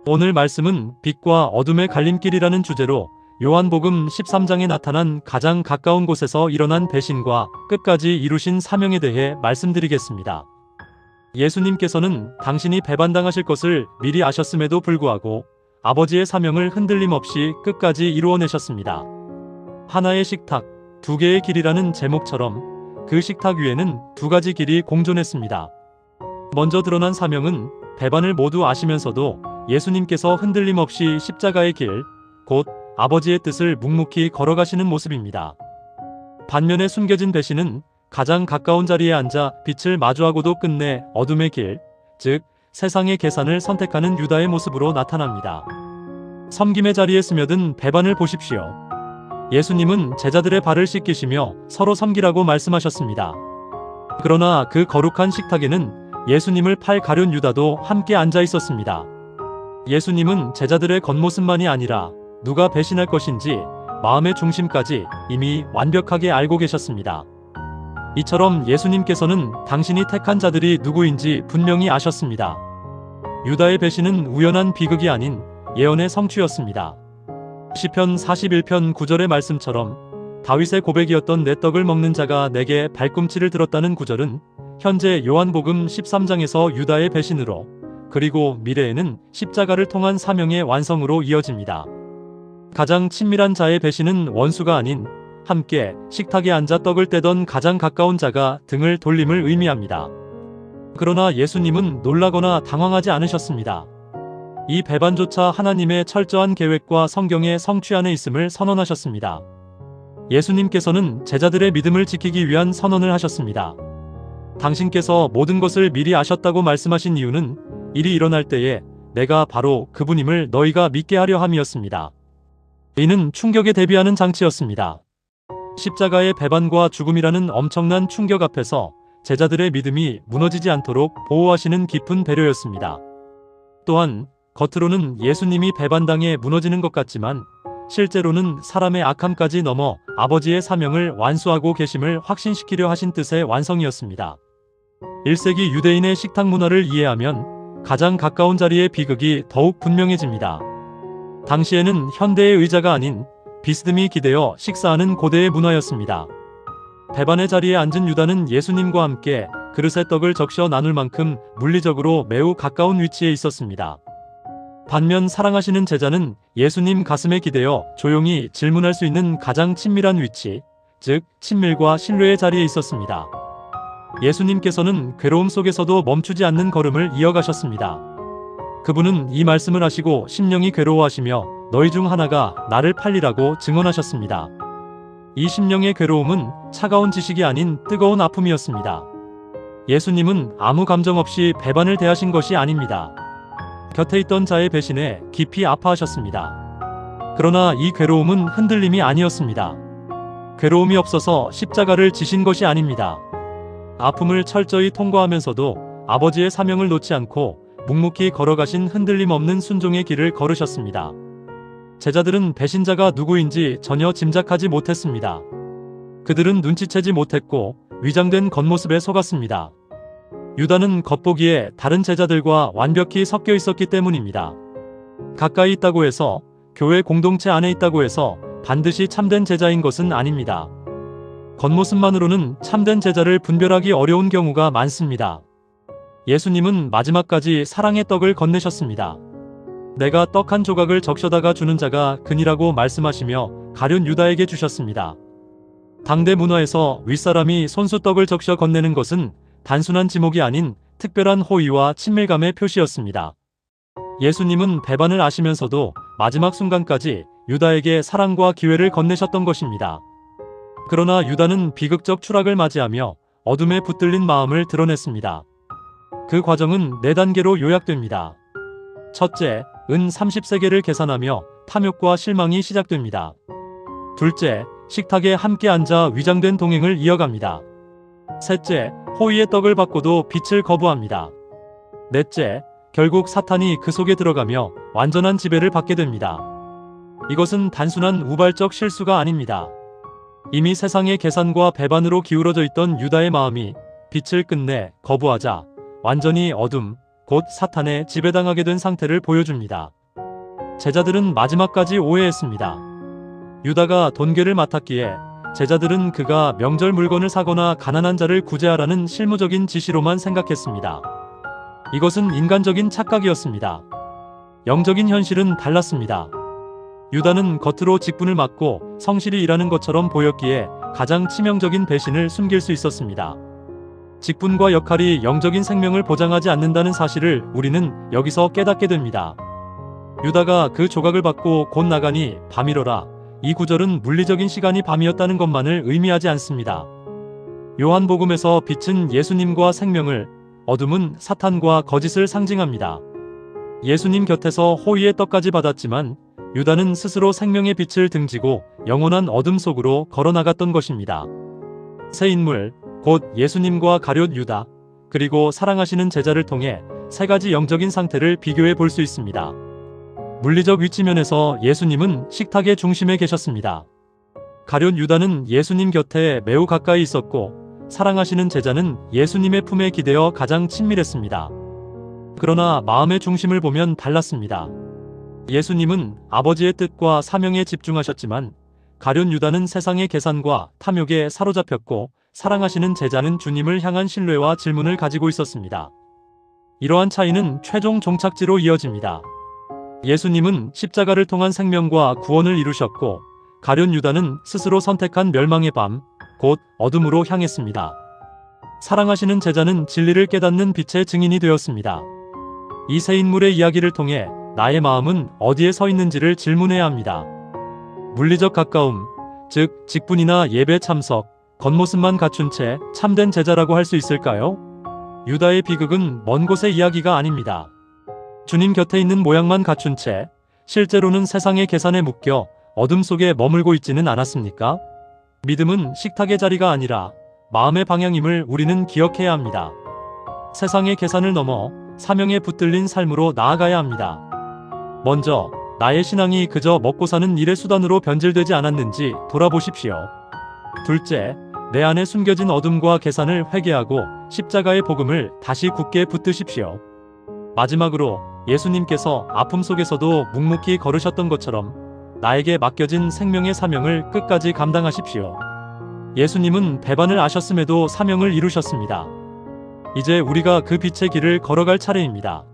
오늘 말씀은 빛과 어둠의 갈림길이라는 주제로 요한복음 13장에 나타난 가장 가까운 곳에서 일어난 배신과 끝까지 이루신 사명에 대해 말씀드리겠습니다. 예수님께서는 당신이 배반당하실 것을 미리 아셨음에도 불구하고 아버지의 사명을 흔들림 없이 끝까지 이루어내셨습니다. 하나의 식탁, 두 개의 길이라는 제목처럼 그 식탁 위에는 두 가지 길이 공존했습니다. 먼저 드러난 사명은 배반을 모두 아시면서도 예수님께서 흔들림 없이 십자가의 길, 곧 아버지의 뜻을 묵묵히 걸어가시는 모습입니다. 반면에 숨겨진 배신은 가장 가까운 자리에 앉아 빛을 마주하고도 끝내 어둠의 길, 즉 세상의 계산을 선택하는 유다의 모습으로 나타납니다. 섬김의 자리에 스며든 배반을 보십시오. 예수님은 제자들의 발을 씻기시며 서로 섬기라고 말씀하셨습니다. 그러나 그 거룩한 식탁에는 예수님을 팔 가룟 유다도 함께 앉아 있었습니다. 예수님은 제자들의 겉모습만이 아니라 누가 배신할 것인지 마음의 중심까지 이미 완벽하게 알고 계셨습니다. 이처럼 예수님께서는 당신이 택한 자들이 누구인지 분명히 아셨습니다. 유다의 배신은 우연한 비극이 아닌 예언의 성취였습니다. 시편 41편 9절의 말씀처럼 다윗의 고백이었던 내 떡을 먹는 자가 내게 발꿈치를 들었다는 구절은 현재 요한복음 13장에서 유다의 배신으로 그리고 미래에는 십자가를 통한 사명의 완성으로 이어집니다. 가장 친밀한 자의 배신은 원수가 아닌 함께 식탁에 앉아 떡을 떼던 가장 가까운 자가 등을 돌림을 의미합니다. 그러나 예수님은 놀라거나 당황하지 않으셨습니다. 이 배반조차 하나님의 철저한 계획과 성경의 성취 안에 있음을 선언하셨습니다. 예수님께서는 제자들의 믿음을 지키기 위한 선언을 하셨습니다. 당신께서 모든 것을 미리 아셨다고 말씀하신 이유는 일이 일어날 때에 내가 바로 그분임을 너희가 믿게 하려 함이었습니다. 이는 충격에 대비하는 장치였습니다. 십자가의 배반과 죽음이라는 엄청난 충격 앞에서 제자들의 믿음이 무너지지 않도록 보호하시는 깊은 배려였습니다. 또한 겉으로는 예수님이 배반당해 무너지는 것 같지만 실제로는 사람의 악함까지 넘어 아버지의 사명을 완수하고 계심을 확신시키려 하신 뜻의 완성이었습니다. 1세기 유대인의 식탁 문화를 이해하면 가장 가까운 자리의 비극이 더욱 분명해집니다. 당시에는 현대의 의자가 아닌 비스듬히 기대어 식사하는 고대의 문화였습니다. 배반의 자리에 앉은 유다는 예수님과 함께 그릇에 떡을 적셔 나눌 만큼 물리적으로 매우 가까운 위치에 있었습니다. 반면 사랑하시는 제자는 예수님 가슴에 기대어 조용히 질문할 수 있는 가장 친밀한 위치, 즉 친밀과 신뢰의 자리에 있었습니다. 예수님께서는 괴로움 속에서도 멈추지 않는 걸음을 이어가셨습니다. 그분은 이 말씀을 하시고 심령이 괴로워하시며 너희 중 하나가 나를 팔리라고 증언하셨습니다. 이 심령의 괴로움은 차가운 지식이 아닌 뜨거운 아픔이었습니다. 예수님은 아무 감정 없이 배반을 대하신 것이 아닙니다. 곁에 있던 자의 배신에 깊이 아파하셨습니다. 그러나 이 괴로움은 흔들림이 아니었습니다. 괴로움이 없어서 십자가를 지신 것이 아닙니다. 아픔을 철저히 통과하면서도 아버지의 사명을 놓지 않고 묵묵히 걸어가신 흔들림 없는 순종의 길을 걸으셨습니다. 제자들은 배신자가 누구인지 전혀 짐작하지 못했습니다. 그들은 눈치채지 못했고 위장된 겉모습에 속았습니다. 유다는 겉보기에 다른 제자들과 완벽히 섞여 있었기 때문입니다. 가까이 있다고 해서, 교회 공동체 안에 있다고 해서 반드시 참된 제자인 것은 아닙니다. 겉모습만으로는 참된 제자를 분별하기 어려운 경우가 많습니다. 예수님은 마지막까지 사랑의 떡을 건네셨습니다. 내가 떡 한 조각을 적셔다가 주는 자가 그니라고 말씀하시며 가룟 유다에게 주셨습니다. 당대 문화에서 윗사람이 손수 떡을 적셔 건네는 것은 단순한 지목이 아닌 특별한 호의와 친밀감의 표시였습니다. 예수님은 배반을 아시면서도 마지막 순간까지 유다에게 사랑과 기회를 건네셨던 것입니다. 그러나 유다는 비극적 추락을 맞이하며 어둠에 붙들린 마음을 드러냈습니다. 그 과정은 4단계로 요약됩니다. 첫째, 은 30세겔을 계산하며 탐욕과 실망이 시작됩니다. 둘째, 식탁에 함께 앉아 위장된 동행을 이어갑니다. 셋째, 호의의 떡을 받고도 빛을 거부합니다. 넷째, 결국 사탄이 그 속에 들어가며 완전한 지배를 받게 됩니다. 이것은 단순한 우발적 실수가 아닙니다. 이미 세상의 계산과 배반으로 기울어져 있던 유다의 마음이 빛을 끝내 거부하자 완전히 어둠, 곧 사탄에 지배당하게 된 상태를 보여줍니다. 제자들은 마지막까지 오해했습니다. 유다가 돈괴를 맡았기에 제자들은 그가 명절 물건을 사거나 가난한 자를 구제하라는 실무적인 지시로만 생각했습니다. 이것은 인간적인 착각이었습니다. 영적인 현실은 달랐습니다. 유다는 겉으로 직분을 맡고 성실히 일하는 것처럼 보였기에 가장 치명적인 배신을 숨길 수 있었습니다. 직분과 역할이 영적인 생명을 보장하지 않는다는 사실을 우리는 여기서 깨닫게 됩니다. 유다가 그 조각을 받고 곧 나가니 밤이로라. 이 구절은 물리적인 시간이 밤이었다는 것만을 의미하지 않습니다. 요한복음에서 빛은 예수님과 생명을, 어둠은 사탄과 거짓을 상징합니다. 예수님 곁에서 호의의 떡까지 받았지만 유다는 스스로 생명의 빛을 등지고 영원한 어둠 속으로 걸어나갔던 것입니다. 새 인물, 곧 예수님과 가룟 유다, 그리고 사랑하시는 제자를 통해 세 가지 영적인 상태를 비교해 볼 수 있습니다. 물리적 위치면에서 예수님은 식탁의 중심에 계셨습니다. 가룟 유다는 예수님 곁에 매우 가까이 있었고 사랑하시는 제자는 예수님의 품에 기대어 가장 친밀했습니다. 그러나 마음의 중심을 보면 달랐습니다. 예수님은 아버지의 뜻과 사명에 집중하셨지만 가룟 유다는 세상의 계산과 탐욕에 사로잡혔고 사랑하시는 제자는 주님을 향한 신뢰와 질문을 가지고 있었습니다. 이러한 차이는 최종 종착지로 이어집니다. 예수님은 십자가를 통한 생명과 구원을 이루셨고 가룟 유다는 스스로 선택한 멸망의 밤, 곧 어둠으로 향했습니다. 사랑하시는 제자는 진리를 깨닫는 빛의 증인이 되었습니다. 이 세 인물의 이야기를 통해 나의 마음은 어디에 서 있는지를 질문해야 합니다. 물리적 가까움, 즉 직분이나 예배 참석, 겉모습만 갖춘 채 참된 제자라고 할 수 있을까요? 유다의 비극은 먼 곳의 이야기가 아닙니다. 주님 곁에 있는 모양만 갖춘 채 실제로는 세상의 계산에 묶여 어둠 속에 머물고 있지는 않았습니까? 믿음은 식탁의 자리가 아니라 마음의 방향임을 우리는 기억해야 합니다. 세상의 계산을 넘어 사명에 붙들린 삶으로 나아가야 합니다. 먼저 나의 신앙이 그저 먹고 사는 일의 수단으로 변질되지 않았는지 돌아보십시오. 둘째, 내 안에 숨겨진 어둠과 계산을 회개하고 십자가의 복음을 다시 굳게 붙드십시오. 마지막으로 예수님께서 아픔 속에서도 묵묵히 걸으셨던 것처럼 나에게 맡겨진 생명의 사명을 끝까지 감당하십시오. 예수님은 배반을 아셨음에도 사명을 이루셨습니다. 이제 우리가 그 빛의 길을 걸어갈 차례입니다.